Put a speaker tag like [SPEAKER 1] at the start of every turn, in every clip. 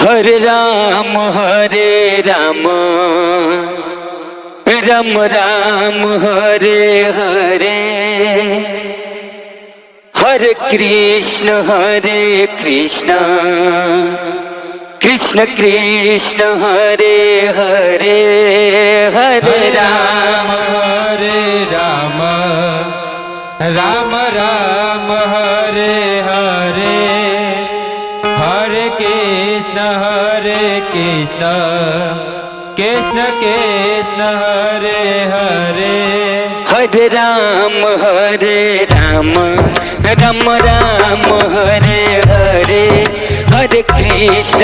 [SPEAKER 1] Hare Ram Ram Ram Hare Hare, Hare Krishna Krishna Krishna Hare Hare, Hare Ram
[SPEAKER 2] Ram Ram Hare Hare, Hare Krishna Krishna Krishna Hare Hare,
[SPEAKER 1] Hare Ram Ram Ram Hare Hare, Hare Krishna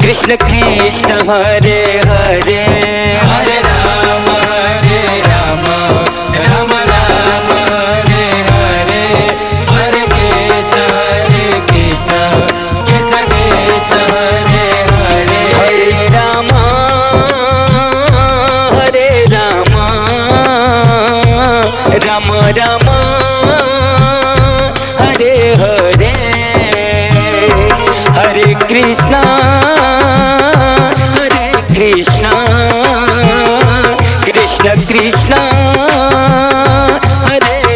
[SPEAKER 1] Krishna Krishna Hare Hare,
[SPEAKER 2] Hare Ram Ram Ram Hare Hare, Hare Krishna Krishna Krishna Krishna Hare Hare,
[SPEAKER 1] Hare Ram Ram Ram Hare Hare, Hare Krishna Krishna Krishna Hare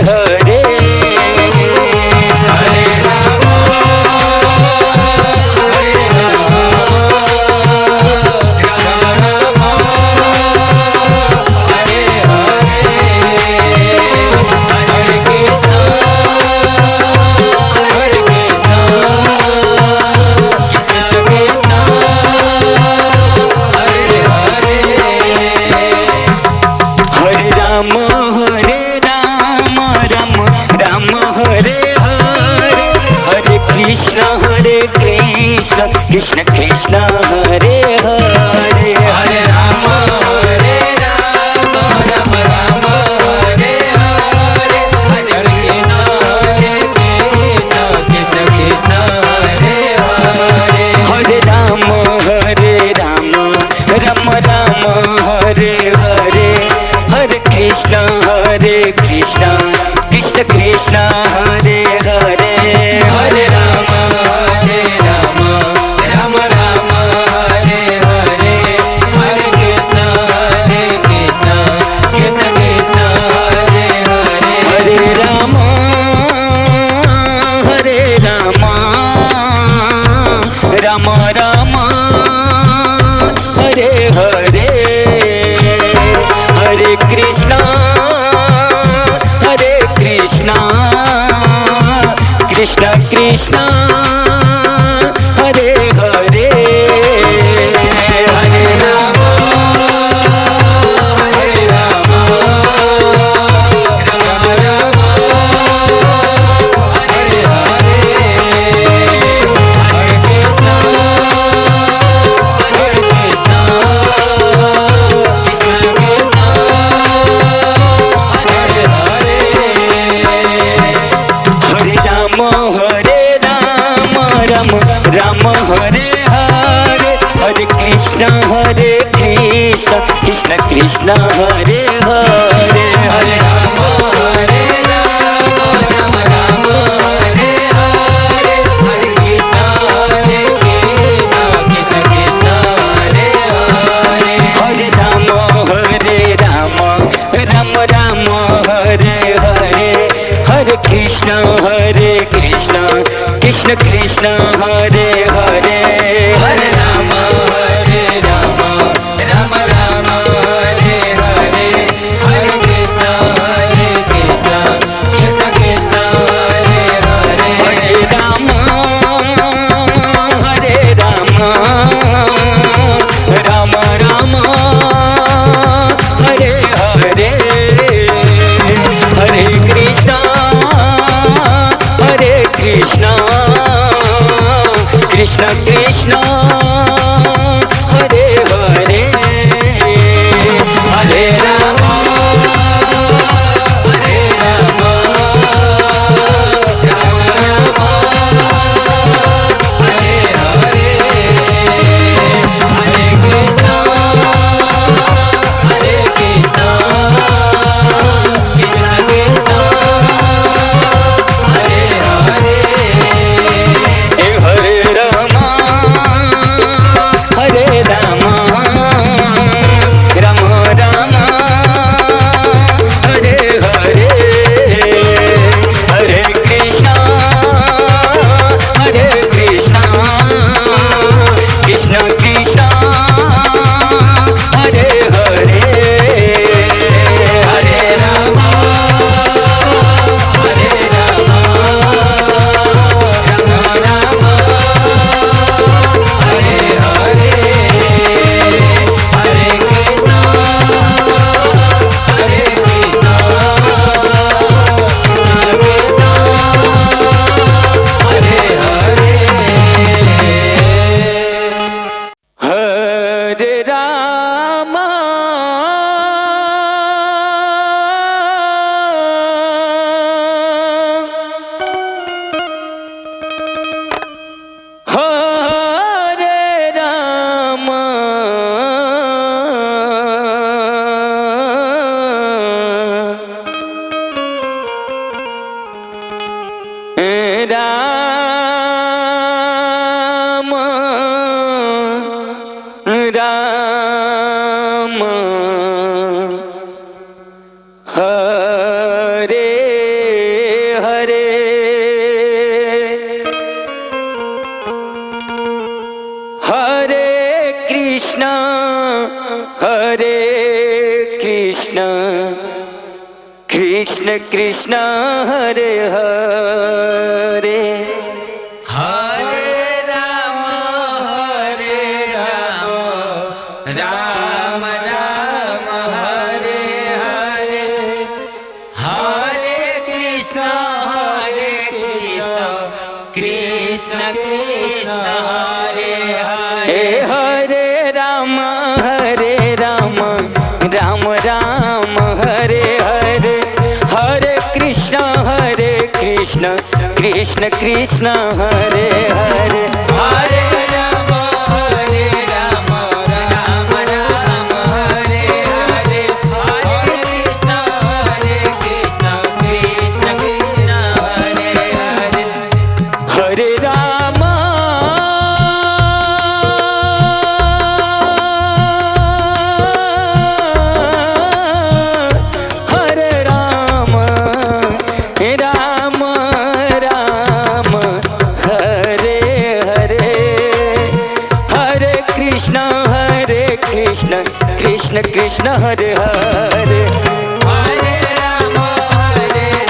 [SPEAKER 1] Hare,
[SPEAKER 2] Hare Ram Hare Hare, Hare Krishna Krishna Krishna Hare Hare,
[SPEAKER 1] Hare Ram Ram Ram Hare Hare, Hare Krishna Krishna Krishna Hare Hare,
[SPEAKER 2] Hare Ram Ram Ram Hare Hare, Hare Krishna Krishna Krishna Hare Hare,
[SPEAKER 1] Hare Ram Ram Ram Hare Hare, Hare Krishna Krishna Krishna Hare Hare,
[SPEAKER 2] Hare Ram Ram Ram Hare Hare, Hare Krishna Krishna Krishna Krishna Hare Hare,
[SPEAKER 1] Hare Ram Ram Ram Hare Hare, Hare Krishna Krishna Krishna Hare Hare,
[SPEAKER 2] Hare Ram Ram Ram Hare Hare, Hare Krishna Krishna Krishna Hare Hare,
[SPEAKER 1] Hare Ram Ram Hare Hare, Hare Krishna Krishna Krishna Hare Hare,
[SPEAKER 2] Hare Ram Ram Ram Hare Hare, Hare Krishna Krishna Krishna Hare Hare,
[SPEAKER 1] Hare Ram Ram Hare Hare, Hare Krishna Krishna Krishna Hare Hare,
[SPEAKER 2] Hare Ram Ram Ram Hare Hare, Hare Krishna Krishna Krishna Hare Hare,
[SPEAKER 1] Hare Ram Ram Ram Hare Hare, Hare Krishna Krishna Krishna Hare Hare,
[SPEAKER 2] Hare Ram Ram Hare Hare, Hare Krishna Krishna Krishna Hare Hare,
[SPEAKER 1] Hare Ram Ram Hare Hare Hare Krishna Krishna Krishna Hare Hare
[SPEAKER 2] Hare Ram Ram Ram Hare Hare Hare Krishna Krishna Krishna Hare Hare
[SPEAKER 1] Hare Ram Ram Ram Hare Hare Hare Krishna Krishna Krishna Hare Hare
[SPEAKER 2] Hare Ram Ram Ram Hare Hare Hare Krishna Krishna Krishna Hare Hare
[SPEAKER 1] Hare Ram Krishna Krishna Hare Hare
[SPEAKER 2] Hare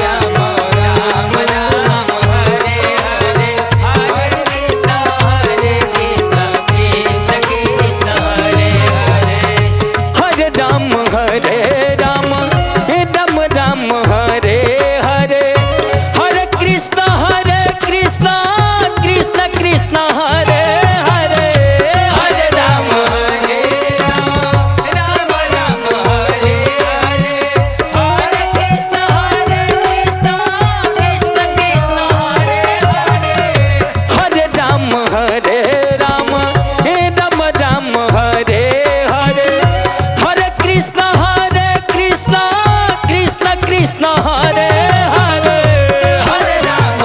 [SPEAKER 2] Ram Ram Ram Hare Hare Hare Krishna Krishna Krishna Hare Hare
[SPEAKER 1] Hare Ram Ram Ram Hare Hare Hare Krishna Krishna Krishna Hare Hare
[SPEAKER 2] Hare Ram Ram Ram Hare Hare Hare Krishna Krishna Krishna Hare Hare
[SPEAKER 1] Hare Ram Ram Ram Hare Hare Hare Krishna Krishna Krishna Hare Hare
[SPEAKER 2] Hare Ram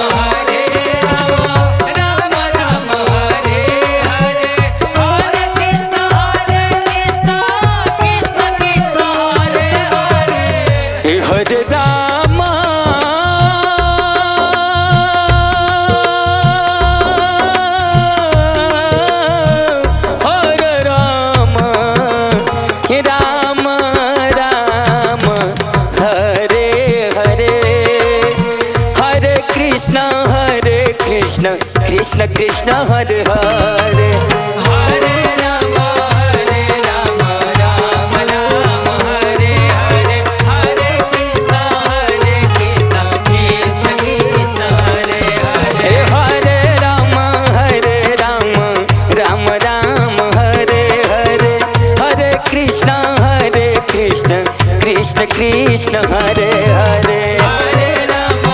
[SPEAKER 2] Ram Ram Hare Hare Hare Krishna Krishna Krishna Hare Hare
[SPEAKER 1] Hare Ram Hare Ram Ram Ram Hare Hare Hare Krishna Krishna Krishna Hare Hare
[SPEAKER 2] Hare Ram Ram Ram Hare Hare Hare Krishna Krishna Krishna Hare Hare
[SPEAKER 1] Hare Ram Ram Ram Hare Hare Hare Krishna Krishna Krishna Hare Hare
[SPEAKER 2] Hare Ram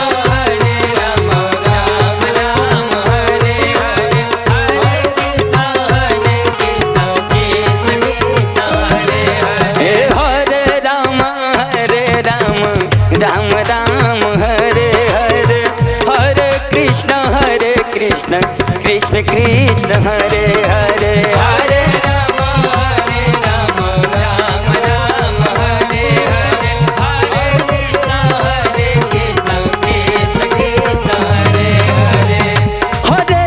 [SPEAKER 2] Ram Ram Hare Hare Hare Krishna Krishna Krishna Hare Hare
[SPEAKER 1] Hare Ram Ram Ram Hare Hare Hare Krishna Krishna Krishna Hare Hare
[SPEAKER 2] Hare Ram Ram Ram Hare Hare Hare Krishna Krishna Krishna Hare Hare
[SPEAKER 1] Hare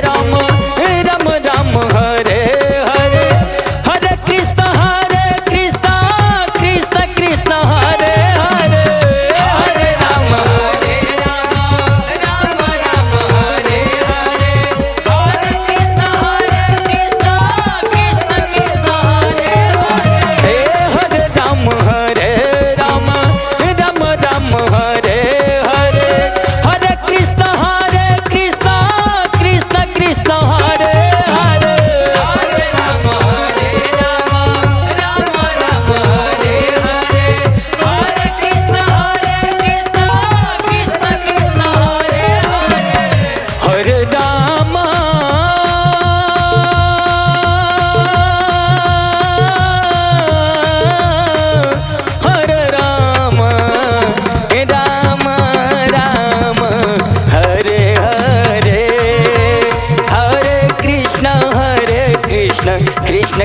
[SPEAKER 1] Ram Ram Ram Hare Hare Hare Krishna Krishna Krishna Hare Hare
[SPEAKER 2] Hare Ram Ram Ram Hare Hare Hare Krishna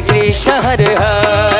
[SPEAKER 1] Krishna Hare Hare